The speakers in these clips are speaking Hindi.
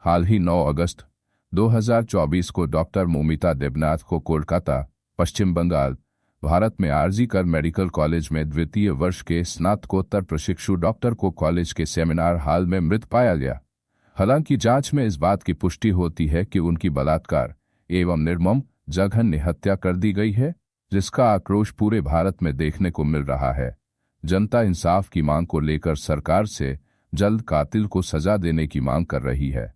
हाल ही 9 अगस्त 2024 को डॉक्टर मौमिता देबनाथ को कोलकाता, पश्चिम बंगाल, भारत में आरजी कर मेडिकल कॉलेज में द्वितीय वर्ष के स्नातकोत्तर प्रशिक्षु डॉक्टर को कॉलेज के सेमिनार हॉल में मृत पाया गया। हालांकि जांच में इस बात की पुष्टि होती है कि उनकी बलात्कार एवं निर्मम जघन्य हत्या कर दी गई है, जिसका आक्रोश पूरे भारत में देखने को मिल रहा है। जनता इंसाफ की मांग को लेकर सरकार से जल्द कातिल को सजा देने की मांग कर रही है।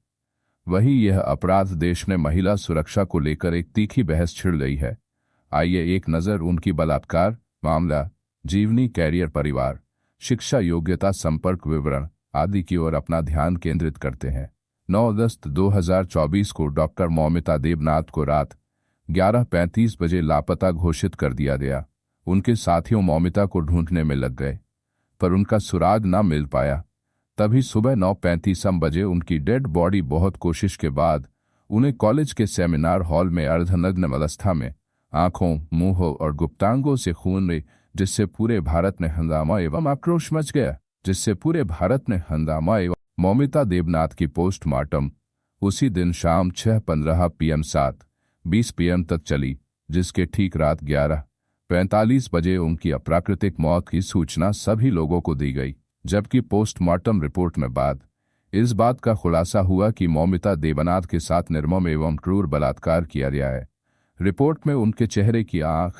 वहीं यह अपराध देश में महिला सुरक्षा को लेकर एक तीखी बहस छिड़ गई है। आइए एक नज़र उनकी बलात्कार मामला, जीवनी, कैरियर, परिवार, शिक्षा, योग्यता, संपर्क विवरण आदि की ओर अपना ध्यान केंद्रित करते हैं। 9 अगस्त 2024 को डॉक्टर मौमिता देबनाथ को रात 11:35 बजे लापता घोषित कर दिया गया। उनके साथियों मौमिता को ढूंढने में लग गए, पर उनका सुराग न मिल पाया। तभी सुबह 9:35 बजे उनकी डेड बॉडी बहुत कोशिश के बाद उन्हें कॉलेज के सेमिनार हॉल में अर्धनग्न अवस्था में आंखों, मुंह और गुप्तांगों से खून में, जिससे पूरे भारत में हंगामा एवं आक्रोश मच गया। मौमिता देबनाथ की पोस्टमार्टम उसी दिन शाम 6:15 PM 7:20 PM तक चली, जिसके ठीक रात 11:45 बजे उनकी अप्राकृतिक मौत की सूचना सभी लोगों को दी गई। जबकि पोस्टमार्टम रिपोर्ट में बाद इस बात का खुलासा हुआ कि मौमिता देबनाथ के साथ निर्मम एवं क्रूर बलात्कार किया गया है। रिपोर्ट में उनके चेहरे की आंख,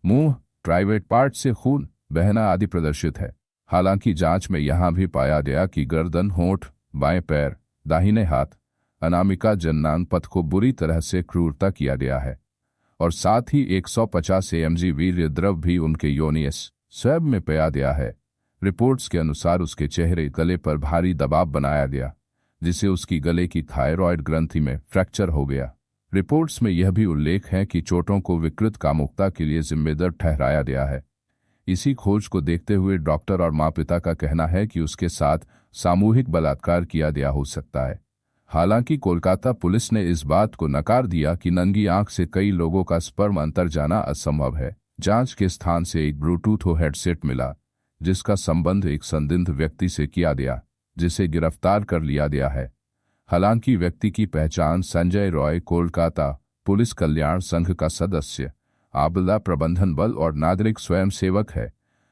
मुंह, प्राइवेट पार्ट से खून बहना आदि प्रदर्शित है। हालांकि जांच में यहां भी पाया गया कि गर्दन, होंठ, बाएं पैर, दाहिने हाथ, अनामिका जन्नांग पथ को बुरी तरह से क्रूरता किया गया है और साथ ही 150 mg वीर्य द्रव भी उनके योनि स्वैब में पाया गया है। रिपोर्ट्स के अनुसार उसके चेहरे, गले पर भारी दबाव बनाया गया, जिससे उसकी गले की थायरॉयड ग्रंथि में फ्रैक्चर हो गया। रिपोर्ट्स में यह भी उल्लेख है कि चोटों को विकृत कामुकता के लिए जिम्मेदार ठहराया गया है। इसी खोज को देखते हुए डॉक्टर और माँ पिता का कहना है कि उसके साथ सामूहिक बलात्कार किया गया हो सकता है। हालांकि कोलकाता पुलिस ने इस बात को नकार दिया कि नंगी आंख से कई लोगों का स्पर्म अंतर जाना असंभव है। जांच के स्थान से एक ब्लूटूथ हेडसेट मिला, जिसका संबंध एक संदिग्ध व्यक्ति से किया गया, जिसे गिरफ्तार कर लिया गया है। हालांकि व्यक्ति की पहचान संजय रॉय, कोलकाता पुलिस कल्याण संघ का सदस्य, आपदा प्रबंधन बल और नागरिक स्वयंसेवक है,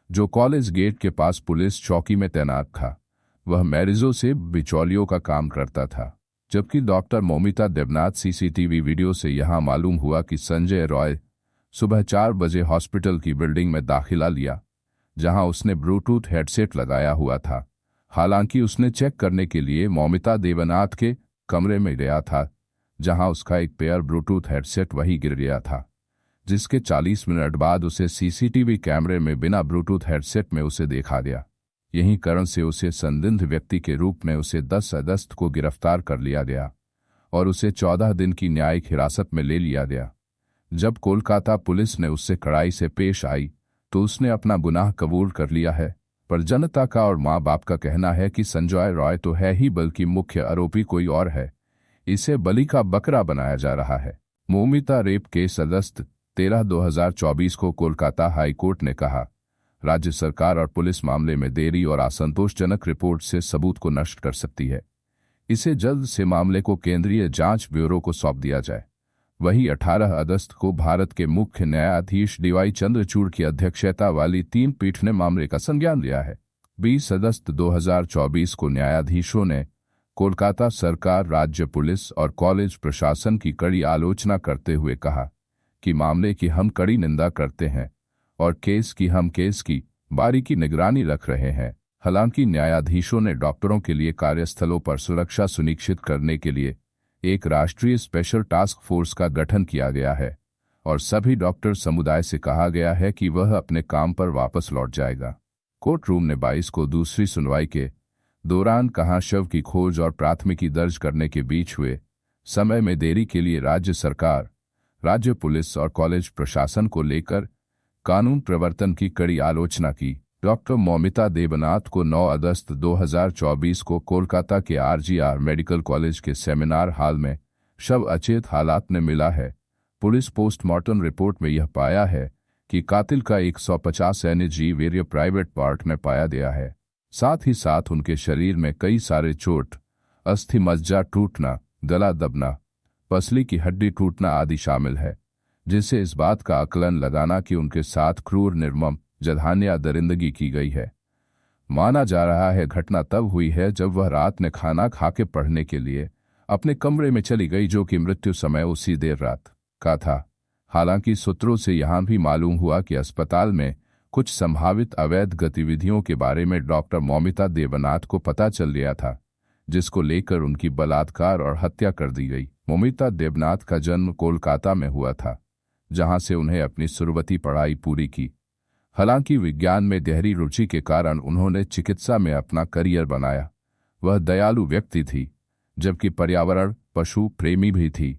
जो कॉलेज गेट के पास पुलिस चौकी में तैनात था। वह मैरिजों से बिचौलियों का काम करता था। जबकि doctor Moumita Debnath CCTV video से यहां मालूम हुआ कि संजय रॉय सुबह 4 बजे हॉस्पिटल की बिल्डिंग में दाखिला लिया, जहां उसने ब्लूटूथ हेडसेट लगाया हुआ था। हालांकि उसने चेक करने के लिए मौमिता देबनाथ के कमरे में गया था, जहां उसका एक पेयर ब्लूटूथ हेडसेट वहीं गिर गया था, जिसके 40 मिनट बाद उसे CCTV कैमरे में बिना ब्लूटूथ हेडसेट में उसे देखा गया। यही कारण से उसे संदिग्ध व्यक्ति के रूप में उसे 10 अगस्त को गिरफ्तार कर लिया गया और उसे 14 दिन की न्यायिक हिरासत में ले लिया गया। जब कोलकाता पुलिस ने उससे कड़ाई से पेश आई तो उसने अपना गुनाह कबूल कर लिया है, पर जनता का और माँ बाप का कहना है कि संजय रॉय तो है ही, बल्कि मुख्य आरोपी कोई और है। इसे बलि का बकरा बनाया जा रहा है। मौमिता रेप केस अगस्त 13, 2024 को कोलकाता हाईकोर्ट ने कहा, राज्य सरकार और पुलिस मामले में देरी और असंतोषजनक रिपोर्ट से सबूत को नष्ट कर सकती है। इसे जल्द से मामले को केंद्रीय जांच ब्यूरो को सौंप दिया जाए। वहीं 18 अगस्त को भारत के मुख्य न्यायाधीश DY चंद्रचूड़ की अध्यक्षता वाली 3 पीठ ने मामले का संज्ञान लिया है। 20 अगस्त 2024 को न्यायाधीशों ने कोलकाता सरकार, राज्य पुलिस और कॉलेज प्रशासन की कड़ी आलोचना करते हुए कहा कि मामले की हम कड़ी निंदा करते हैं और केस की बारीकी निगरानी रख रहे हैं। हालांकि न्यायाधीशों ने डॉक्टरों के लिए कार्यस्थलों पर सुरक्षा सुनिश्चित करने के लिए एक राष्ट्रीय स्पेशल टास्क फोर्स का गठन किया गया है और सभी डॉक्टर समुदाय से कहा गया है कि वह अपने काम पर वापस लौट जाएगा। कोर्ट रूम ने 22 को दूसरी सुनवाई के दौरान कहा, शव की खोज और प्राथमिकी दर्ज करने के बीच हुए समय में देरी के लिए राज्य सरकार, राज्य पुलिस और कॉलेज प्रशासन को लेकर कानून प्रवर्तन की कड़ी आलोचना की। डॉक्टर मौमिता देबनाथ को 9 अगस्त 2024 को कोलकाता के RGR मेडिकल कॉलेज के सेमिनार हॉल में शव अचेत हालात में मिला है। पुलिस पोस्टमार्टम रिपोर्ट में यह पाया है कि कातिल का 150 mg वीर्य प्राइवेट पार्ट में पाया गया है। साथ ही साथ उनके शरीर में कई सारे चोट, अस्थि मज्जा टूटना, गला दबना, पसली की हड्डी टूटना आदि शामिल है, जिससे इस बात का आकलन लगाना कि उनके साथ क्रूर, निर्मम, जघन्य या दरिंदगी की गई है। माना जा रहा है घटना तब हुई है जब वह रात में खाना खा के पढ़ने के लिए अपने कमरे में चली गई, जो कि मृत्यु समय उसी देर रात का था। हालांकि सूत्रों से यहां भी मालूम हुआ कि अस्पताल में कुछ संभावित अवैध गतिविधियों के बारे में डॉक्टर मौमिता देवनाथ को पता चल गया था, जिसको लेकर उनकी बलात्कार और हत्या कर दी गई। मौमिता देवनाथ का जन्म कोलकाता में हुआ था, जहां से उन्हें अपनी शुरुआती पढ़ाई पूरी की। हालांकि विज्ञान में गहरी रुचि के कारण उन्होंने चिकित्सा में अपना करियर बनाया। वह दयालु व्यक्ति थी, जबकि पर्यावरण पशु प्रेमी भी थी।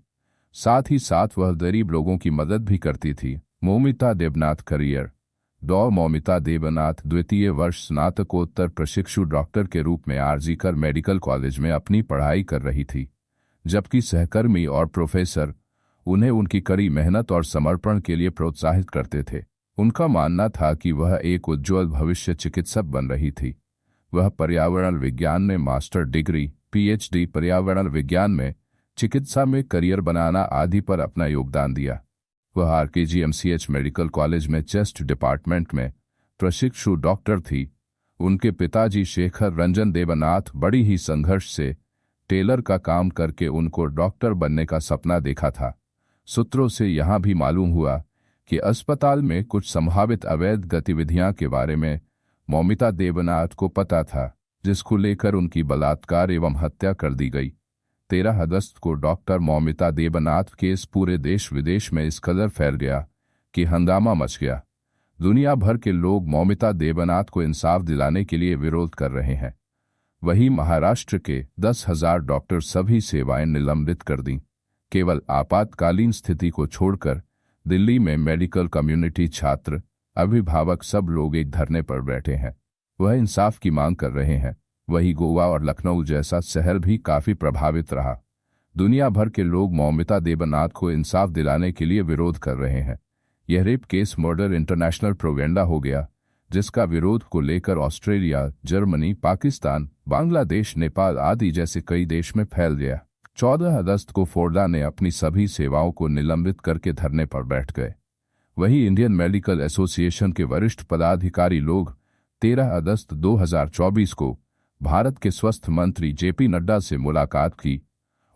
साथ ही साथ वह गरीब लोगों की मदद भी करती थी। मौमिता देवनाथ करियर। डॉ मौमिता देवनाथ द्वितीय वर्ष स्नातकोत्तर प्रशिक्षु डॉक्टर के रूप में आरजीकर मेडिकल कॉलेज में अपनी पढ़ाई कर रही थी, जबकि सहकर्मी और प्रोफेसर उन्हें उनकी कड़ी मेहनत और समर्पण के लिए प्रोत्साहित करते थे। उनका मानना था कि वह एक उज्ज्वल भविष्य चिकित्सक बन रही थी। वह पर्यावरण विज्ञान में मास्टर डिग्री, पीएचडी, पर्यावरण विज्ञान में, चिकित्सा में करियर बनाना आदि पर अपना योगदान दिया। वह आरकेजीएमसीएच मेडिकल कॉलेज में चेस्ट डिपार्टमेंट में प्रशिक्षु डॉक्टर थी। उनके पिताजी शेखर रंजन देवनाथ बड़ी ही संघर्ष से टेलर का काम करके उनको डॉक्टर बनने का सपना देखा था। सूत्रों से यहां भी मालूम हुआ कि अस्पताल में कुछ संभावित अवैध गतिविधियां के बारे में मौमिता देवनाथ को पता था, जिसको लेकर उनकी बलात्कार एवं हत्या कर दी गई। 13 अगस्त को डॉक्टर मौमिता देवनाथ केस पूरे देश विदेश में इस कदर फैल गया कि हंगामा मच गया। दुनिया भर के लोग मौमिता देवनाथ को इंसाफ दिलाने के लिए विरोध कर रहे हैं। वहीं महाराष्ट्र के 10,000 डॉक्टर सभी सेवाएं निलंबित कर दी। केवल आपातकालीन स्थिति को छोड़कर दिल्ली में मेडिकल कम्युनिटी, छात्र, अभिभावक सब लोग एक धरने पर बैठे हैं। वह इंसाफ की मांग कर रहे हैं। वही गोवा और लखनऊ जैसा शहर भी काफी प्रभावित रहा। दुनिया भर के लोग मौमिता देवनाथ को इंसाफ दिलाने के लिए विरोध कर रहे हैं। यह rape case murder international propaganda हो गया, जिसका विरोध को लेकर ऑस्ट्रेलिया, जर्मनी, पाकिस्तान, बांग्लादेश, नेपाल आदि जैसे कई देश में फैल गया। 14 अगस्त को फोर्डा ने अपनी सभी सेवाओं को निलंबित करके धरने पर बैठ गए। वहीं इंडियन मेडिकल एसोसिएशन के वरिष्ठ पदाधिकारी लोग 13 अगस्त 2024 को भारत के स्वास्थ्य मंत्री जेपी नड्डा से मुलाकात की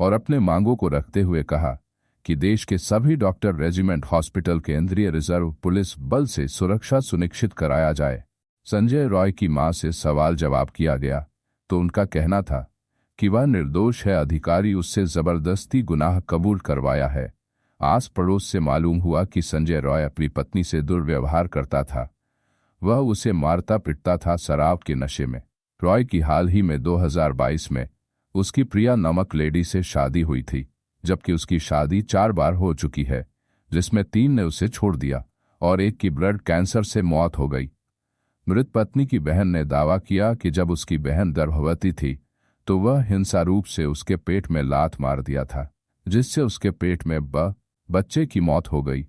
और अपने मांगों को रखते हुए कहा कि देश के सभी डॉक्टर रेजिमेंट हॉस्पिटल केंद्रीय रिजर्व पुलिस बल से सुरक्षा सुनिश्चित कराया जाए। संजय रॉय की मां से सवाल जवाब किया गया तो उनका कहना था कि वह निर्दोष है, अधिकारी उससे जबरदस्ती गुनाह कबूल करवाया है। आस पड़ोस से मालूम हुआ कि संजय रॉय अपनी पत्नी से दुर्व्यवहार करता था। वह उसे मारता पिटता था शराब के नशे में। रॉय की हाल ही में 2022 में उसकी प्रिया नामक लेडी से शादी हुई थी, जबकि उसकी शादी 4 बार हो चुकी है, जिसमें 3 ने उसे छोड़ दिया और एक की ब्लड कैंसर से मौत हो गई। मृत पत्नी की बहन ने दावा किया कि जब उसकी बहन गर्भवती थी तो वह हिंसा रूप से उसके पेट में लात मार दिया था, जिससे उसके पेट में बच्चे की मौत हो गई।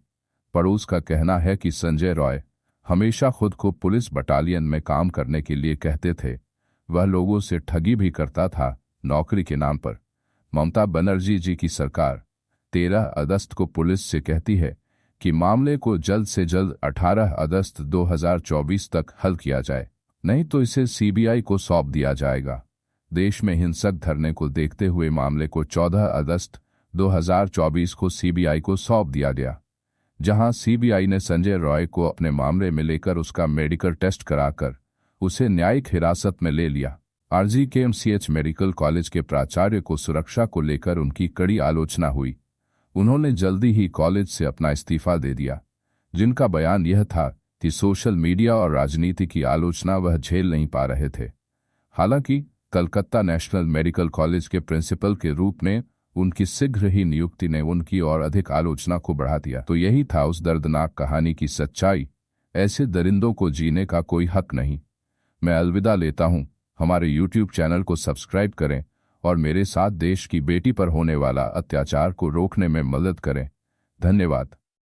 पड़ोस का कहना है कि संजय रॉय हमेशा खुद को पुलिस बटालियन में काम करने के लिए कहते थे। वह लोगों से ठगी भी करता था नौकरी के नाम पर। ममता बनर्जी जी की सरकार 13 अगस्त को पुलिस से कहती है कि मामले को जल्द से जल्द 18 अगस्त 2024 तक हल किया जाए, नहीं तो इसे सीबीआई को सौंप दिया जाएगा। देश में हिंसक धरने को देखते हुए मामले को 14 अगस्त 2024 को सीबीआई को सौंप दिया गया, जहां सीबीआई ने संजय रॉय को अपने मामले में लेकर उसका मेडिकल टेस्ट कराकर उसे न्यायिक हिरासत में ले लिया। आरजीकेएमसीएच मेडिकल कॉलेज के प्राचार्य को सुरक्षा को लेकर उनकी कड़ी आलोचना हुई। उन्होंने जल्दी ही कॉलेज से अपना इस्तीफा दे दिया, जिनका बयान यह था कि सोशल मीडिया और राजनीति की आलोचना वह झेल नहीं पा रहे थे। हालांकि कलकत्ता नेशनल मेडिकल कॉलेज के प्रिंसिपल के रूप में उनकी शीघ्र ही नियुक्ति ने उनकी और अधिक आलोचना को बढ़ा दिया। तो यही था उस दर्दनाक कहानी की सच्चाई। ऐसे दरिंदों को जीने का कोई हक नहीं। मैं अलविदा लेता हूं। हमारे YouTube चैनल को सब्सक्राइब करें और मेरे साथ देश की बेटी पर होने वाला अत्याचार को रोकने में मदद करें। धन्यवाद।